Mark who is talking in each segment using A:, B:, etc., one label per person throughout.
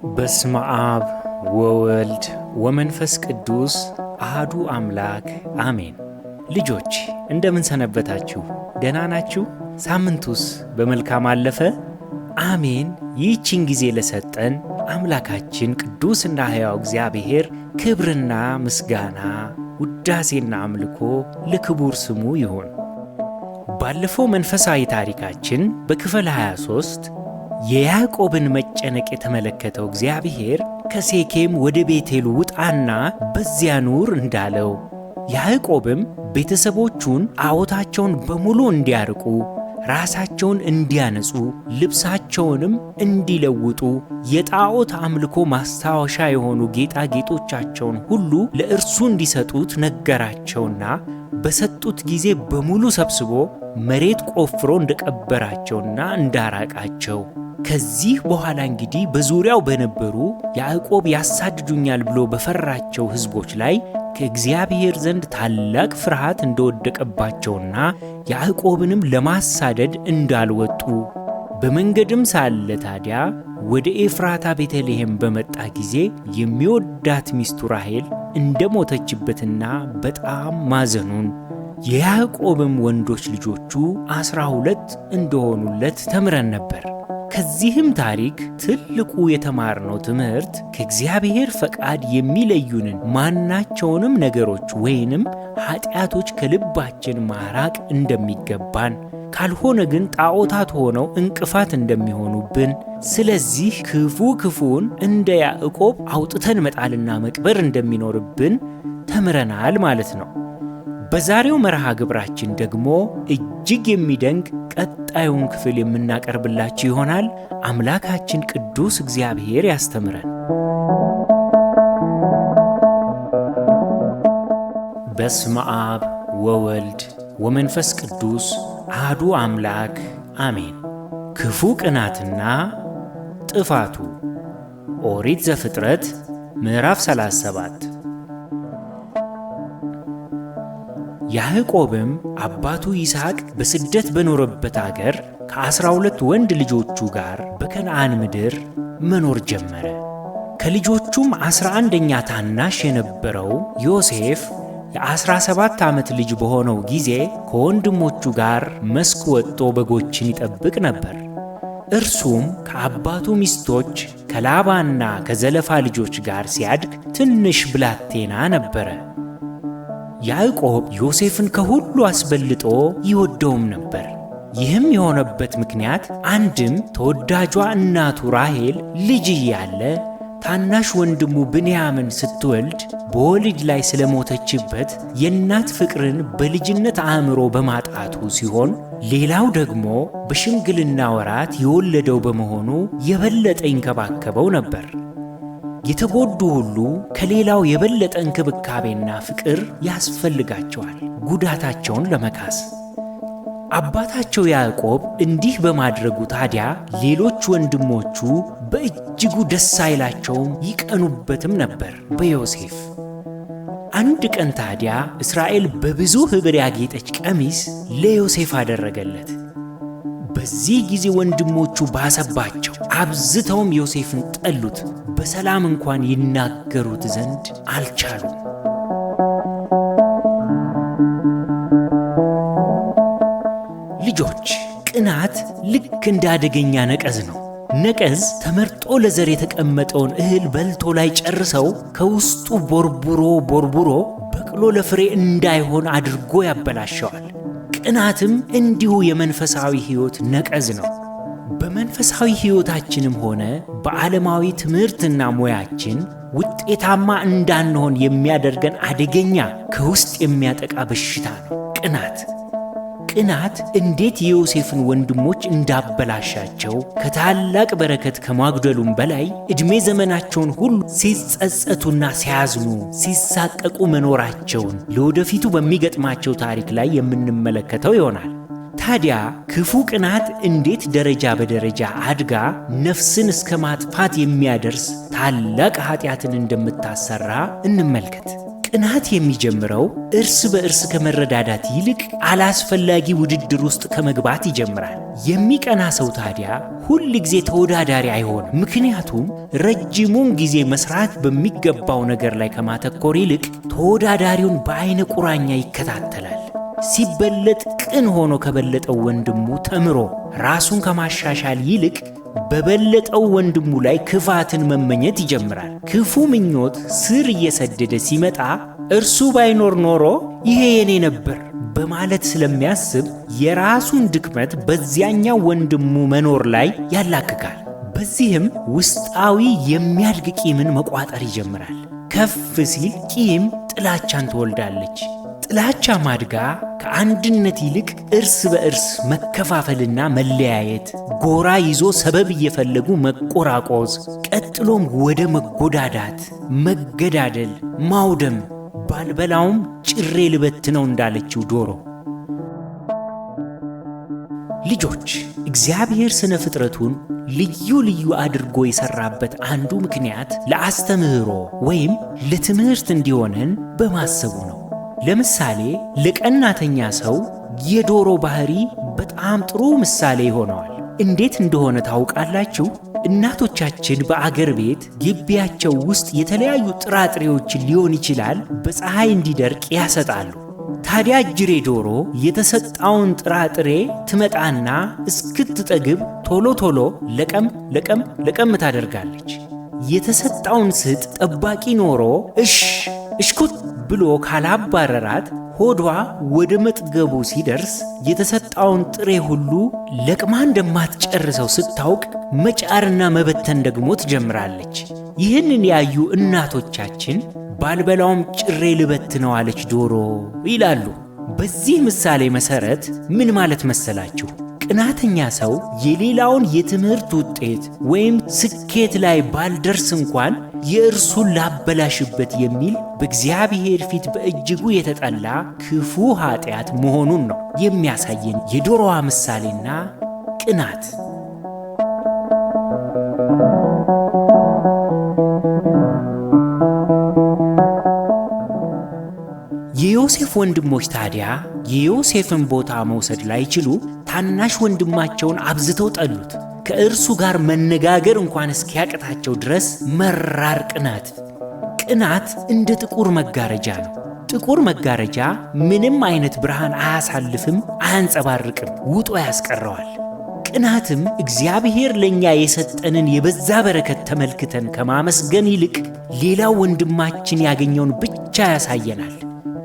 A: በስመ አብ ወወልድ ወመንፈስ ቅዱስ አሐዱ አምላክ አሜን። ልጆች እንደምን ሰነበታችሁ? ደህና ናችሁ? ሳምንቱስ በመልካም አለፈ? አሜን። ይህችን ጊዜ ለሰጠን አምላካችን ቅዱስና ሕያው እግዚአብሔር ክብርና ምስጋና ውዳሴና አምልኮ ለክቡር ስሙ ይሁን። ባለፈው መንፈሳዊ ታሪካችን በክፍል 23 የያዕቆብን መጨነቅ የተመለከተው እግዚአብሔር ከሴኬም ወደ ቤቴል ውጣና በዚያ ኑር እንዳለው፣ ያዕቆብም ቤተሰቦቹን ጣዖታቸውን በሙሉ እንዲያርቁ፣ ራሳቸውን እንዲያነጹ፣ ልብሳቸውንም እንዲለውጡ፣ የጣዖት አምልኮ ማስታወሻ የሆኑ ጌጣጌጦቻቸውን ሁሉ ለእርሱ እንዲሰጡት ነገራቸውና በሰጡት ጊዜ በሙሉ ሰብስቦ መሬት ቆፍሮ እንደቀበራቸውና እንዳራቃቸው። ከዚህ በኋላ እንግዲህ በዙሪያው በነበሩ ያዕቆብ ያሳድዱኛል ብሎ በፈራቸው ሕዝቦች ላይ ከእግዚአብሔር ዘንድ ታላቅ ፍርሃት እንደወደቀባቸውና ያዕቆብንም ለማሳደድ እንዳልወጡ፣ በመንገድም ሳለ ታዲያ ወደ ኤፍራታ ቤተልሔም በመጣ ጊዜ የሚወዳት ሚስቱ ራሔል እንደሞተችበትና በጣም ማዘኑን፣ የያዕቆብም ወንዶች ልጆቹ 12 እንደሆኑለት ተምረን ነበር። ከዚህም ታሪክ ትልቁ የተማርነው ትምህርት ከእግዚአብሔር ፈቃድ የሚለዩንን ማናቸውንም ነገሮች ወይንም ኃጢአቶች ከልባችን ማራቅ እንደሚገባን፣ ካልሆነ ግን ጣዖታት ሆነው እንቅፋት እንደሚሆኑብን፣ ስለዚህ ክፉውን እንደ ያዕቆብ አውጥተን መጣልና መቅበር እንደሚኖርብን ተምረናል ማለት ነው። በዛሬው መርሃ ግብራችን ደግሞ እጅግ የሚደንቅ ቀጣዩን ክፍል የምናቀርብላችሁ ይሆናል። አምላካችን ቅዱስ እግዚአብሔር ያስተምረን። በስመ አብ ወወልድ ወመንፈስ ቅዱስ አሐዱ አምላክ አሜን። ክፉ ቅናትና ጥፋቱ። ኦሪት ዘፍጥረት ምዕራፍ 37። ያዕቆብም አባቱ ይስሐቅ በስደት በኖረበት አገር ከ12 ወንድ ልጆቹ ጋር በከነዓን ምድር መኖር ጀመረ። ከልጆቹም 11ኛ ታናሽ የነበረው ዮሴፍ የ17 ዓመት ልጅ በሆነው ጊዜ ከወንድሞቹ ጋር መስክ ወጥቶ በጎችን ይጠብቅ ነበር። እርሱም ከአባቱ ሚስቶች ከላባና ከዘለፋ ልጆች ጋር ሲያድግ ትንሽ ብላቴና ነበረ። ያዕቆብ ዮሴፍን ከሁሉ አስበልጦ ይወደውም ነበር። ይህም የሆነበት ምክንያት አንድም ተወዳጇ እናቱ ራሔል ልጅ እያለ ታናሽ ወንድሙ ብንያምን ስትወልድ በወሊድ ላይ ስለሞተችበት የእናት ፍቅርን በልጅነት አእምሮ በማጣቱ ሲሆን፣ ሌላው ደግሞ በሽምግልና ወራት የወለደው በመሆኑ የበለጠ ይንከባከበው ነበር። የተጎዱ ሁሉ ከሌላው የበለጠ እንክብካቤና ፍቅር ያስፈልጋቸዋል ጉዳታቸውን ለመካስ። አባታቸው ያዕቆብ እንዲህ በማድረጉ ታዲያ ሌሎች ወንድሞቹ በእጅጉ ደስ አይላቸውም፣ ይቀኑበትም ነበር በዮሴፍ። አንድ ቀን ታዲያ እስራኤል በብዙ ኅብር ያጌጠች ቀሚስ ለዮሴፍ አደረገለት። በዚህ ጊዜ ወንድሞቹ ባሰባቸው፣ አብዝተውም ዮሴፍን ጠሉት፣ በሰላም እንኳን ይናገሩት ዘንድ አልቻሉም። ልጆች፣ ቅናት ልክ እንደ አደገኛ ነቀዝ ነው። ነቀዝ ተመርጦ ለዘር የተቀመጠውን እህል በልቶ ላይ ጨርሰው ከውስጡ ቦርቡሮ በቅሎ ለፍሬ እንዳይሆን አድርጎ ያበላሸዋል። ቅናትም እንዲሁ የመንፈሳዊ ሕይወት ነቀዝ ነው። በመንፈሳዊ ሕይወታችንም ሆነ በዓለማዊ ትምህርትና ሙያችን ውጤታማ እንዳንሆን የሚያደርገን አደገኛ ከውስጥ የሚያጠቃ በሽታ ነው ቅናት እንዴት የዮሴፍን ወንድሞች እንዳበላሻቸው ከታላቅ በረከት ከማጉደሉም በላይ ዕድሜ ዘመናቸውን ሁሉ ሲጸጸቱና ሲያዝኑ ሲሳቀቁ መኖራቸውን ለወደፊቱ በሚገጥማቸው ታሪክ ላይ የምንመለከተው ይሆናል። ታዲያ ክፉ ቅናት እንዴት ደረጃ በደረጃ አድጋ ነፍስን እስከ ማጥፋት የሚያደርስ ታላቅ ኃጢአትን እንደምታሰራ እንመልከት። ቅናት የሚጀምረው እርስ በእርስ ከመረዳዳት ይልቅ አላስፈላጊ ውድድር ውስጥ ከመግባት ይጀምራል። የሚቀና ሰው ታዲያ ሁል ጊዜ ተወዳዳሪ አይሆንም። ምክንያቱም ረጅሙን ጊዜ መስራት በሚገባው ነገር ላይ ከማተኮር ይልቅ ተወዳዳሪውን በአይነ ቁራኛ ይከታተላል። ሲበለጥ ቅን ሆኖ ከበለጠው ወንድሙ ተምሮ ራሱን ከማሻሻል ይልቅ በበለጠው ወንድሙ ላይ ክፋትን መመኘት ይጀምራል። ክፉ ምኞት ስር እየሰደደ ሲመጣ እርሱ ባይኖር ኖሮ ይሄ የኔ ነበር በማለት ስለሚያስብ የራሱን ድክመት በዚያኛው ወንድሙ መኖር ላይ ያላክካል። በዚህም ውስጣዊ የሚያድግ ቂምን መቋጠር ይጀምራል። ከፍ ሲል ቂም ጥላቻን ትወልዳለች። ጥላቻ ማድጋ ከአንድነት ይልቅ እርስ በእርስ መከፋፈልና መለያየት፣ ጎራ ይዞ ሰበብ እየፈለጉ መቆራቆዝ፣ ቀጥሎም ወደ መጎዳዳት፣ መገዳደል፣ ማውደም፣ ባልበላውም ጭሬ ልበትነው እንዳለችው ዶሮ። ልጆች፣ እግዚአብሔር ስነ ፍጥረቱን ልዩ ልዩ አድርጎ የሰራበት አንዱ ምክንያት ለአስተምህሮ ወይም ለትምህርት እንዲሆነን በማሰቡ ነው። ለምሳሌ ለቀናተኛ ሰው የዶሮ ባህሪ በጣም ጥሩ ምሳሌ ይሆነዋል። እንዴት እንደሆነ ታውቃላችሁ? እናቶቻችን በአገር ቤት ግቢያቸው ውስጥ የተለያዩ ጥራጥሬዎችን ሊሆን ይችላል በፀሐይ እንዲደርቅ ያሰጣሉ። ታዲያ እጅሬ ዶሮ የተሰጣውን ጥራጥሬ ትመጣና እስክትጠግብ ቶሎ ቶሎ ለቀም ለቀም ለቀም ታደርጋለች። የተሰጣውን ስጥ ጠባቂ ኖሮ እሽኩት ብሎ ካላባረራት ሆዷ ወደ መጥገቡ ሲደርስ የተሰጣውን ጥሬ ሁሉ ለቅማ እንደማትጨርሰው ስታውቅ መጫርና መበተን ደግሞ ትጀምራለች። ይህንን ያዩ እናቶቻችን ባልበላውም ጭሬ ልበትነው አለች ዶሮ ይላሉ። በዚህ ምሳሌ መሰረት ምን ማለት መሰላችሁ? ቅናተኛ ሰው የሌላውን የትምህርት ውጤት ወይም ስኬት ላይ ባልደርስ እንኳን የእርሱን ላበላሽበት የሚል በእግዚአብሔር ፊት በእጅጉ የተጠላ ክፉ ኃጢአት መሆኑን ነው የሚያሳየን የዶሮዋ ምሳሌና ቅናት። የዮሴፍ ወንድሞች ታዲያ የዮሴፍን ቦታ መውሰድ ላይችሉ ታናሽ ወንድማቸውን አብዝተው ጠሉት። ከእርሱ ጋር መነጋገር እንኳን እስኪያቅታቸው ድረስ መራር ቅናት። ቅናት እንደ ጥቁር መጋረጃ ነው። ጥቁር መጋረጃ ምንም አይነት ብርሃን አያሳልፍም፣ አያንጸባርቅም፣ ውጦ ያስቀረዋል። ቅናትም እግዚአብሔር ለኛ የሰጠንን የበዛ በረከት ተመልክተን ከማመስገን ይልቅ ሌላው ወንድማችን ያገኘውን ብቻ ያሳየናል።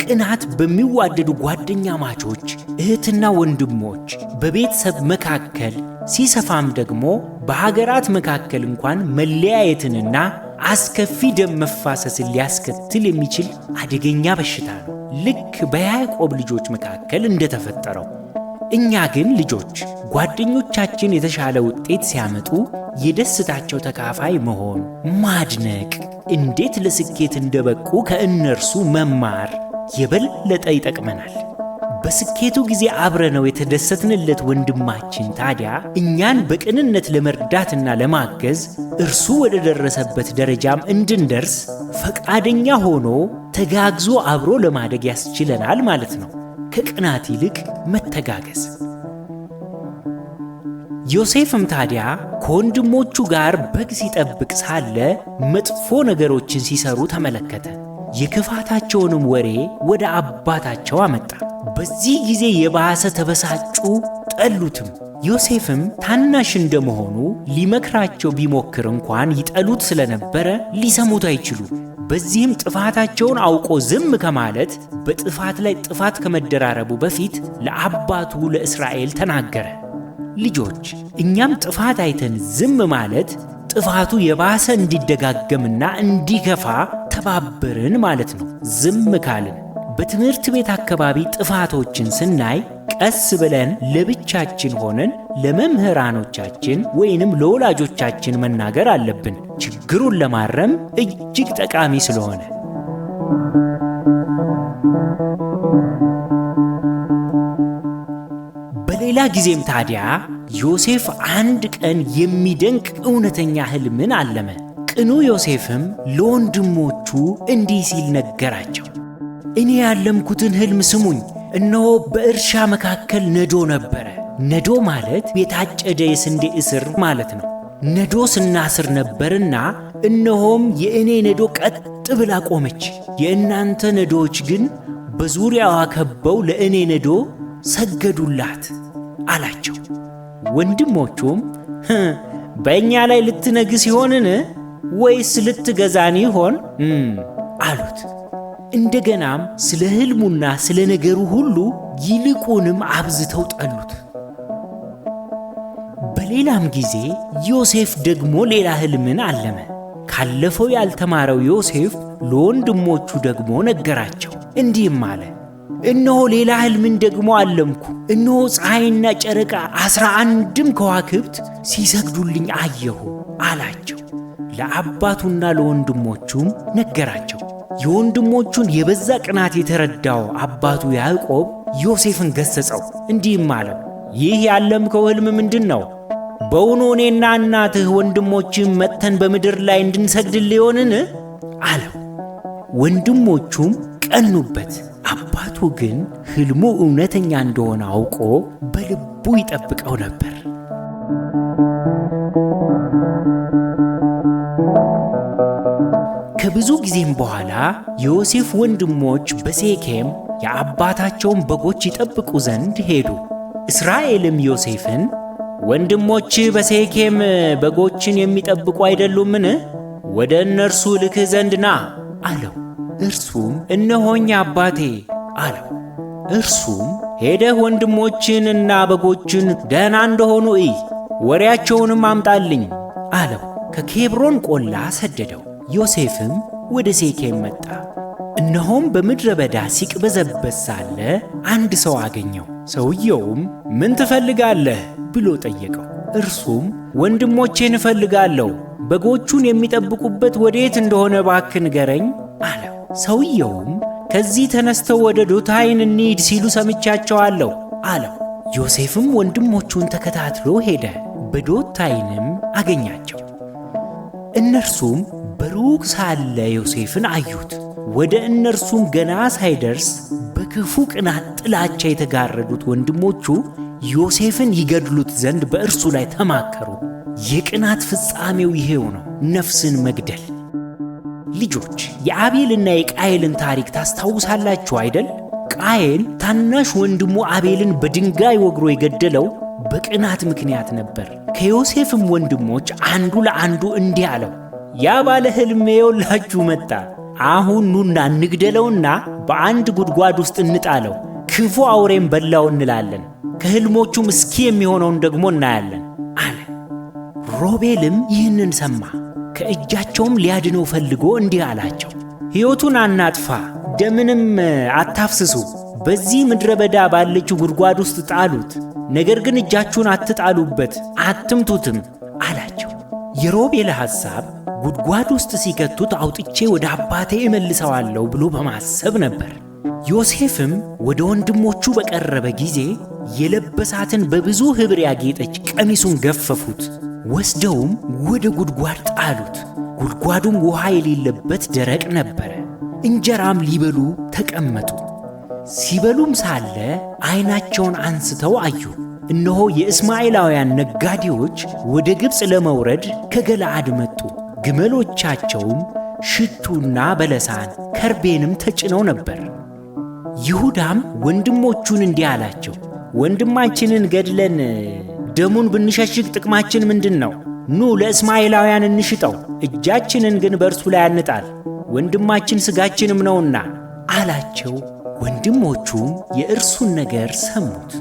A: ቅናት በሚዋደዱ ጓደኛ ማቾች፣ እህትና ወንድሞች፣ በቤተሰብ መካከል ሲሰፋም ደግሞ በሀገራት መካከል እንኳን መለያየትንና አስከፊ ደም መፋሰስን ሊያስከትል የሚችል አደገኛ በሽታ ነው። ልክ በያዕቆብ ልጆች መካከል እንደተፈጠረው። እኛ ግን ልጆች ጓደኞቻችን የተሻለ ውጤት ሲያመጡ የደስታቸው ተካፋይ መሆን፣ ማድነቅ፣ እንዴት ለስኬት እንደበቁ ከእነርሱ መማር የበለጠ ይጠቅመናል። በስኬቱ ጊዜ አብረነው የተደሰትንለት ወንድማችን ታዲያ እኛን በቅንነት ለመርዳትና ለማገዝ እርሱ ወደ ደረሰበት ደረጃም እንድንደርስ ፈቃደኛ ሆኖ ተጋግዞ አብሮ ለማደግ ያስችለናል ማለት ነው። ከቅናት ይልቅ መተጋገዝ። ዮሴፍም ታዲያ ከወንድሞቹ ጋር በግ ሲጠብቅ ሳለ መጥፎ ነገሮችን ሲሰሩ ተመለከተ። የክፋታቸውንም ወሬ ወደ አባታቸው አመጣ። በዚህ ጊዜ የባሰ ተበሳጩ፣ ጠሉትም። ዮሴፍም ታናሽ እንደመሆኑ ሊመክራቸው ቢሞክር እንኳን ይጠሉት ስለነበረ ሊሰሙት አይችሉም። በዚህም ጥፋታቸውን አውቆ ዝም ከማለት በጥፋት ላይ ጥፋት ከመደራረቡ በፊት ለአባቱ ለእስራኤል ተናገረ። ልጆች፣ እኛም ጥፋት አይተን ዝም ማለት ጥፋቱ የባሰ እንዲደጋገምና እንዲከፋ ተባበርን ማለት ነው። ዝም ካልን በትምህርት ቤት አካባቢ ጥፋቶችን ስናይ ቀስ ብለን ለብቻችን ሆነን ለመምህራኖቻችን ወይንም ለወላጆቻችን መናገር አለብን፣ ችግሩን ለማረም እጅግ ጠቃሚ ስለሆነ። በሌላ ጊዜም ታዲያ ዮሴፍ አንድ ቀን የሚደንቅ እውነተኛ ሕልምን አለመ። ቅኑ ዮሴፍም ለወንድሞቹ እንዲህ ሲል ነገራቸው። እኔ ያለምኩትን ሕልም ስሙኝ። እነሆ በእርሻ መካከል ነዶ ነበረ። ነዶ ማለት የታጨደ የስንዴ እስር ማለት ነው። ነዶ ስናስር ነበርና እነሆም የእኔ ነዶ ቀጥ ብላ ቆመች። የእናንተ ነዶዎች ግን በዙሪያዋ ከበው ለእኔ ነዶ ሰገዱላት አላቸው። ወንድሞቹም በእኛ ላይ ልትነግስ ይሆንን ወይስ ልትገዛን ይሆን አሉት። እንደገናም ስለ ሕልሙና ስለ ነገሩ ሁሉ ይልቁንም አብዝተው ጠሉት። በሌላም ጊዜ ዮሴፍ ደግሞ ሌላ ሕልምን አለመ። ካለፈው ያልተማረው ዮሴፍ ለወንድሞቹ ደግሞ ነገራቸው፣ እንዲህም አለ። እነሆ ሌላ ሕልምን ደግሞ አለምኩ። እነሆ ፀሐይና ጨረቃ 11ም ከዋክብት ሲሰግዱልኝ አየሁ አላቸው። ለአባቱና ለወንድሞቹም ነገራቸው። የወንድሞቹን የበዛ ቅናት የተረዳው አባቱ ያዕቆብ ዮሴፍን ገሰጸው፣ እንዲህም አለው፣ ይህ ያለምከው ሕልም ምንድን ነው? በውኑ እኔና እናትህ ወንድሞችም መጥተን በምድር ላይ እንድንሰግድልህ ይሆንን አለው። ወንድሞቹም ቀኑበት። አባቱ ግን ሕልሙ እውነተኛ እንደሆነ አውቆ በልቡ ይጠብቀው ነበር። ከብዙ ጊዜም በኋላ የዮሴፍ ወንድሞች በሴኬም የአባታቸውን በጎች ይጠብቁ ዘንድ ሄዱ። እስራኤልም ዮሴፍን ወንድሞች በሴኬም በጎችን የሚጠብቁ አይደሉምን? ወደ እነርሱ ልክህ ዘንድ ና አለው። እርሱም እነሆኝ አባቴ አለው። እርሱም ሄደህ ወንድሞችንና በጎችን ደህና እንደሆኑ እይ፣ ወሬያቸውንም አምጣልኝ አለው። ከኬብሮን ቆላ ሰደደው። ዮሴፍም ወደ ሴኬም መጣ። እነሆም በምድረ በዳ ሲቅበዘበዝ ሳለ አንድ ሰው አገኘው። ሰውየውም ምን ትፈልጋለህ ብሎ ጠየቀው። እርሱም ወንድሞቼን እፈልጋለሁ፣ በጎቹን የሚጠብቁበት ወዴት እንደሆነ እባክህ ንገረኝ አለው። ሰውየውም ከዚህ ተነስተው ወደ ዶታይን እንሂድ ሲሉ ሰምቻቸዋለሁ አለው። ዮሴፍም ወንድሞቹን ተከታትሎ ሄደ፣ በዶታይንም አገኛቸው። እነርሱም በሩቅ ሳለ ዮሴፍን አዩት። ወደ እነርሱም ገና ሳይደርስ በክፉ ቅናት ጥላቻ የተጋረዱት ወንድሞቹ ዮሴፍን ይገድሉት ዘንድ በእርሱ ላይ ተማከሩ። የቅናት ፍጻሜው ይሄው ነው፣ ነፍስን መግደል። ልጆች፣ የአቤልና የቃየልን ታሪክ ታስታውሳላችሁ አይደል? ቃየል ታናሽ ወንድሙ አቤልን በድንጋይ ወግሮ የገደለው በቅናት ምክንያት ነበር። ከዮሴፍም ወንድሞች አንዱ ለአንዱ እንዲህ አለው፣ ያ ባለ ሕልም የውላችሁ መጣ። አሁን ኑና እንግደለውና በአንድ ጉድጓድ ውስጥ እንጣለው፣ ክፉ አውሬም በላው እንላለን፣ ከሕልሞቹም እስኪ የሚሆነውን ደግሞ እናያለን አለ። ሮቤልም ይህንን ሰማ። ከእጃቸውም ሊያድነው ፈልጎ እንዲህ አላቸው፣ ሕይወቱን አናጥፋ፣ ደምንም አታፍስሱ። በዚህ ምድረ በዳ ባለችው ጉድጓድ ውስጥ ጣሉት፣ ነገር ግን እጃችሁን አትጣሉበት፣ አትምቱትም አላቸው። የሮቤል ሐሳብ ጉድጓድ ውስጥ ሲከቱት አውጥቼ ወደ አባቴ እመልሰዋለሁ ብሎ በማሰብ ነበር። ዮሴፍም ወደ ወንድሞቹ በቀረበ ጊዜ የለበሳትን በብዙ ኅብር ያጌጠች ቀሚሱን ገፈፉት፣ ወስደውም ወደ ጉድጓድ ጣሉት። ጉድጓዱም ውሃ የሌለበት ደረቅ ነበረ። እንጀራም ሊበሉ ተቀመጡ። ሲበሉም ሳለ ዓይናቸውን አንስተው አዩ። እነሆ የእስማኤላውያን ነጋዴዎች ወደ ግብፅ ለመውረድ ከገለዓድ መጡ። ግመሎቻቸውም ሽቱና በለሳን ከርቤንም ተጭነው ነበር። ይሁዳም ወንድሞቹን እንዲህ አላቸው፣ ወንድማችንን ገድለን ደሙን ብንሸሽግ ጥቅማችን ምንድን ነው? ኑ ለእስማኤላውያን እንሽጠው፣ እጃችንን ግን በእርሱ ላይ አንጣል፣ ወንድማችን ሥጋችንም ነውና አላቸው። ወንድሞቹም የእርሱን ነገር ሰሙት።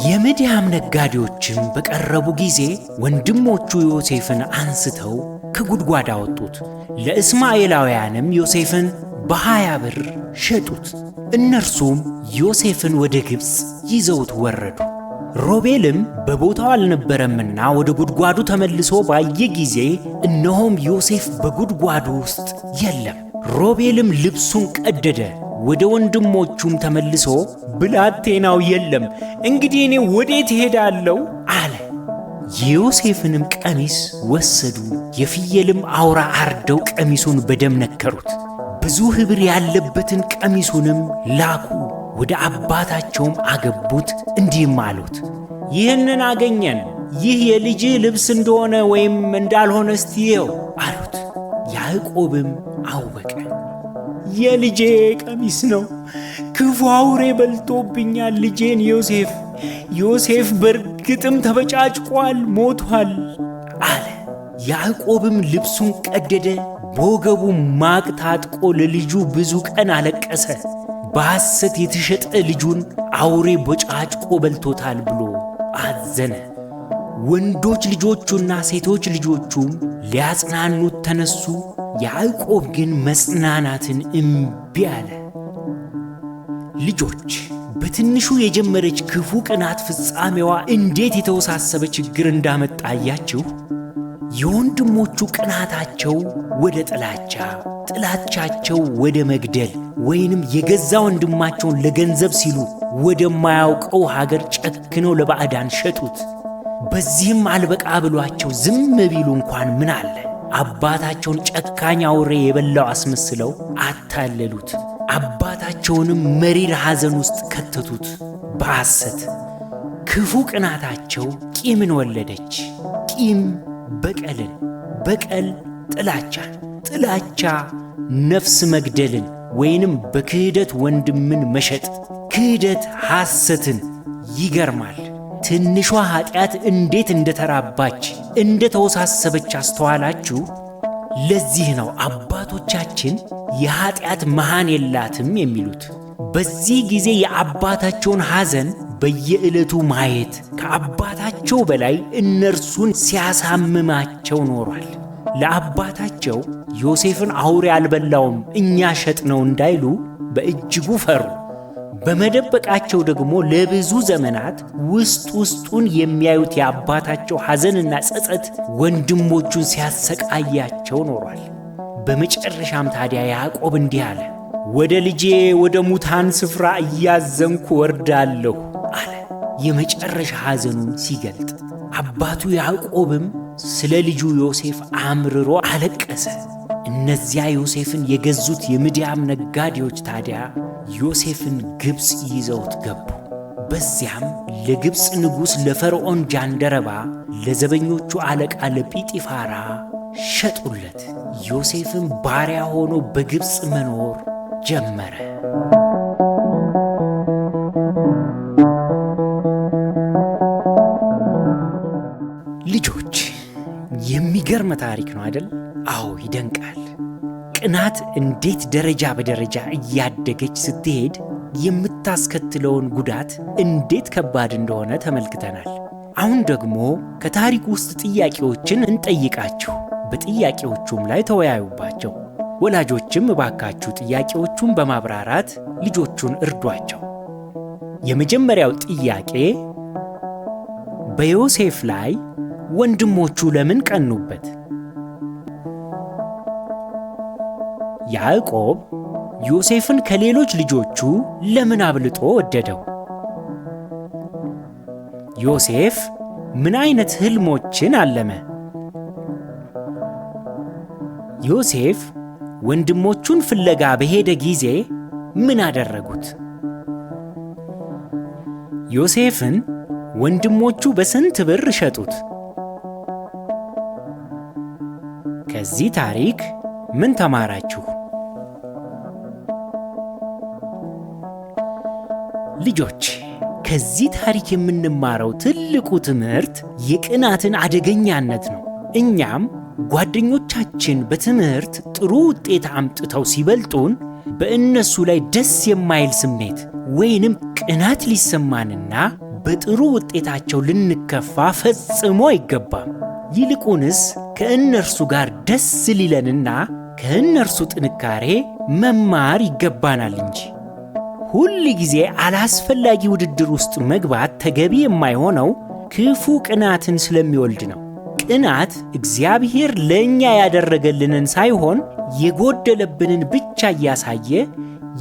A: የምድያም ነጋዴዎችም በቀረቡ ጊዜ ወንድሞቹ ዮሴፍን አንስተው ከጉድጓድ አወጡት። ለእስማኤላውያንም ዮሴፍን በ20 ብር ሸጡት። እነርሱም ዮሴፍን ወደ ግብፅ ይዘውት ወረዱ። ሮቤልም በቦታው አልነበረምና ወደ ጉድጓዱ ተመልሶ ባየ ጊዜ እነሆም ዮሴፍ በጉድጓዱ ውስጥ የለም። ሮቤልም ልብሱን ቀደደ፣ ወደ ወንድሞቹም ተመልሶ ብላቴናው የለም፣ እንግዲህ እኔ ወዴት እሄዳለሁ አለ። የዮሴፍንም ቀሚስ ወሰዱ፣ የፍየልም አውራ አርደው ቀሚሱን በደም ነከሩት። ብዙ ኅብር ያለበትን ቀሚሱንም ላኩ፣ ወደ አባታቸውም አገቡት፣ እንዲህም አሉት፣ ይህንን አገኘን፣ ይህ የልጅህ ልብስ እንደሆነ ወይም እንዳልሆነ እስቲ እየው አሉት። ያዕቆብም አወቀ፣ የልጄ ቀሚስ ነው፣ ክፉ አውሬ በልቶብኛል ልጄን ዮሴፍ በርግጥም ተበጫጭቋል፣ ሞቷል አለ። ያዕቆብም ልብሱን ቀደደ፣ በወገቡ ማቅ ታጥቆ ለልጁ ብዙ ቀን አለቀሰ። በሐሰት የተሸጠ ልጁን አውሬ ቦጫጭቆ በልቶታል ብሎ አዘነ። ወንዶች ልጆቹና ሴቶች ልጆቹም ሊያጽናኑት ተነሱ። ያዕቆብ ግን መጽናናትን እምቢ አለ። ልጆች፣ በትንሹ የጀመረች ክፉ ቅናት ፍጻሜዋ እንዴት የተወሳሰበ ችግር እንዳመጣ አያችሁ? የወንድሞቹ ቅናታቸው ወደ ጥላቻ፣ ጥላቻቸው ወደ መግደል ወይንም የገዛ ወንድማቸውን ለገንዘብ ሲሉ ወደማያውቀው ሀገር ጨክነው ለባዕዳን ሸጡት። በዚህም አልበቃ ብሏቸው ዝም ቢሉ እንኳን ምን አለ? አባታቸውን ጨካኝ አውሬ የበላው አስመስለው አታለሉት። አባታቸውንም መሪር ሐዘን ውስጥ ከተቱት በሐሰት። ክፉ ቅናታቸው ቂምን ወለደች፣ ቂም በቀልን፣ በቀል ጥላቻን፣ ጥላቻ ነፍስ መግደልን ወይንም በክህደት ወንድምን መሸጥ፣ ክህደት ሐሰትን። ይገርማል ትንሿ ኃጢአት እንዴት እንደተራባች እንደተወሳሰበች አስተዋላችሁ? ለዚህ ነው አባቶቻችን የኃጢአት መሃን የላትም የሚሉት። በዚህ ጊዜ የአባታቸውን ሐዘን በየዕለቱ ማየት ከአባታቸው በላይ እነርሱን ሲያሳምማቸው ኖሯል። ለአባታቸው ዮሴፍን አውሬ አልበላውም እኛ ሸጥነው እንዳይሉ በእጅጉ ፈሩ። በመደበቃቸው ደግሞ ለብዙ ዘመናት ውስጡን የሚያዩት የአባታቸው ሐዘንና ጸጸት ወንድሞቹን ሲያሰቃያቸው ኖሯል። በመጨረሻም ታዲያ ያዕቆብ እንዲህ አለ፣ ወደ ልጄ ወደ ሙታን ስፍራ እያዘንኩ ወርዳለሁ አለ። የመጨረሻ ሐዘኑን ሲገልጥ አባቱ ያዕቆብም ስለ ልጁ ዮሴፍ አምርሮ አለቀሰ። እነዚያ ዮሴፍን የገዙት የምድያም ነጋዴዎች ታዲያ ዮሴፍን ግብፅ ይዘውት ገቡ። በዚያም ለግብፅ ንጉሥ ለፈርዖን ጃንደረባ ለዘበኞቹ አለቃ ለጲጢፋራ ሸጡለት። ዮሴፍም ባሪያ ሆኖ በግብፅ መኖር ጀመረ። ልጆች፣ የሚገርም ታሪክ ነው አይደል? አዎ ይደንቃል። ቅናት እንዴት ደረጃ በደረጃ እያደገች ስትሄድ የምታስከትለውን ጉዳት እንዴት ከባድ እንደሆነ ተመልክተናል። አሁን ደግሞ ከታሪኩ ውስጥ ጥያቄዎችን እንጠይቃችሁ። በጥያቄዎቹም ላይ ተወያዩባቸው። ወላጆችም እባካችሁ ጥያቄዎቹን በማብራራት ልጆቹን እርዷቸው። የመጀመሪያው ጥያቄ፣ በዮሴፍ ላይ ወንድሞቹ ለምን ቀኑበት? ያዕቆብ ዮሴፍን ከሌሎች ልጆቹ ለምን አብልጦ ወደደው? ዮሴፍ ምን አይነት ሕልሞችን አለመ? ዮሴፍ ወንድሞቹን ፍለጋ በሄደ ጊዜ ምን አደረጉት? ዮሴፍን ወንድሞቹ በስንት ብር ሸጡት? ከዚህ ታሪክ ምን ተማራችሁ? ልጆች፣ ከዚህ ታሪክ የምንማረው ትልቁ ትምህርት የቅናትን አደገኛነት ነው። እኛም ጓደኞቻችን በትምህርት ጥሩ ውጤት አምጥተው ሲበልጡን በእነሱ ላይ ደስ የማይል ስሜት ወይንም ቅናት ሊሰማንና በጥሩ ውጤታቸው ልንከፋ ፈጽሞ አይገባም። ይልቁንስ ከእነርሱ ጋር ደስ ሊለንና ከእነርሱ ጥንካሬ መማር ይገባናል እንጂ ሁል ጊዜ አላስፈላጊ ውድድር ውስጥ መግባት ተገቢ የማይሆነው ክፉ ቅናትን ስለሚወልድ ነው። ቅናት እግዚአብሔር ለእኛ ያደረገልንን ሳይሆን የጎደለብንን ብቻ እያሳየ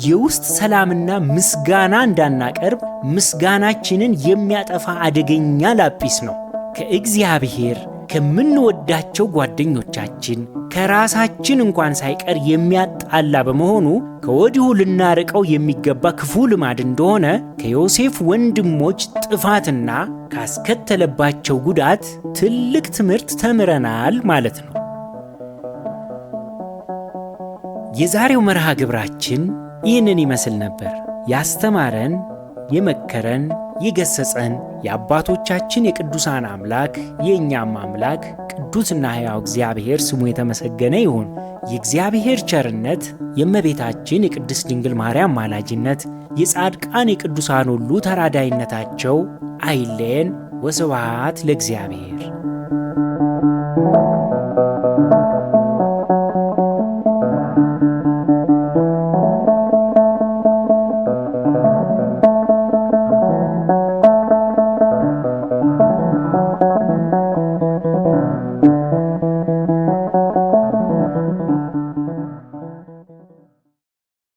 A: የውስጥ ሰላምና ምስጋና እንዳናቀርብ ምስጋናችንን የሚያጠፋ አደገኛ ላጲስ ነው። ከእግዚአብሔር፣ ከምንወዳቸው ጓደኞቻችን፣ ከራሳችን እንኳን ሳይቀር የሚያጣላ በመሆኑ ከወዲሁ ልናርቀው የሚገባ ክፉ ልማድ እንደሆነ ከዮሴፍ ወንድሞች ጥፋትና ካስከተለባቸው ጉዳት ትልቅ ትምህርት ተምረናል ማለት ነው። የዛሬው መርሃ ግብራችን ይህንን ይመስል ነበር። ያስተማረን፣ የመከረን፣ የገሰጸን የአባቶቻችን የቅዱሳን አምላክ የእኛም አምላክ ቅዱስና ሕያው እግዚአብሔር ስሙ የተመሰገነ ይሁን። የእግዚአብሔር ቸርነት፣ የእመቤታችን የቅድስት ድንግል ማርያም ማላጅነት፣ የጻድቃን የቅዱሳን ሁሉ ተራዳይነታቸው አይለየን። ወስብሐት ለእግዚአብሔር።